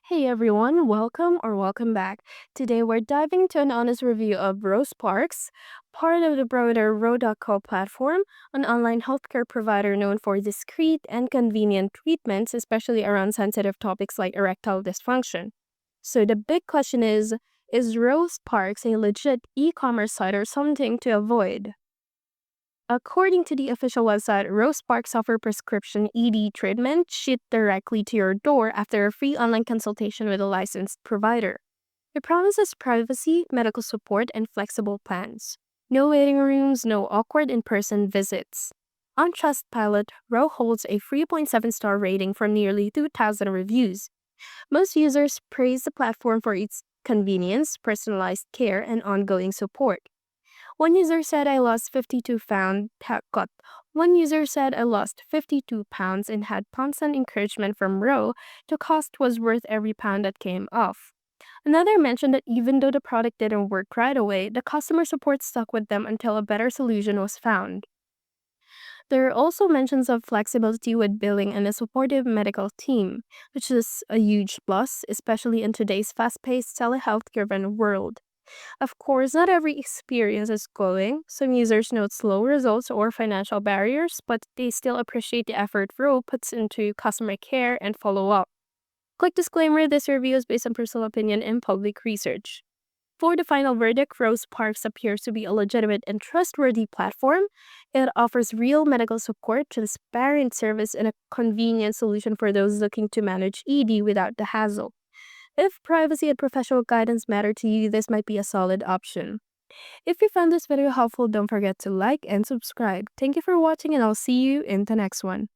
Hey everyone, welcome back. Today we're diving into an honest review of Rose Parks, part of the broader Ro.co platform, an online healthcare provider known for discreet and convenient treatments, especially around sensitive topics like erectile dysfunction. So the big question is Rose Parks a legit e-commerce site or something to avoid? According to the official website, Rose Parks offer prescription ED treatment shipped directly to your door after a free online consultation with a licensed provider. It promises privacy, medical support, and flexible plans. No waiting rooms, no awkward in-person visits. On Trustpilot, Ro holds a 3.7-star rating from nearly 2,000 reviews. Most users praise the platform for its convenience, personalized care, and ongoing support. One user said I lost 52 pounds. Cut. One user said I lost 52 pounds and had constant encouragement from Ro. The cost was worth every pound that came off. Another mentioned that even though the product didn't work right away, the customer support stuck with them until a better solution was found. There are also mentions of flexibility with billing and a supportive medical team, which is a huge plus, especially in today's fast-paced telehealth-driven world. Of course, not every experience is glowing. Some users note slow results or financial barriers, but they still appreciate the effort Ro puts into customer care and follow up. Quick disclaimer, this review is based on personal opinion and public research. For the final verdict, Rose Parks appears to be a legitimate and trustworthy platform. It offers real medical support, transparent service, and a convenient solution for those looking to manage ED without the hassle. If privacy and professional guidance matter to you, this might be a solid option. If you found this video helpful, don't forget to like and subscribe. Thank you for watching, and I'll see you in the next one.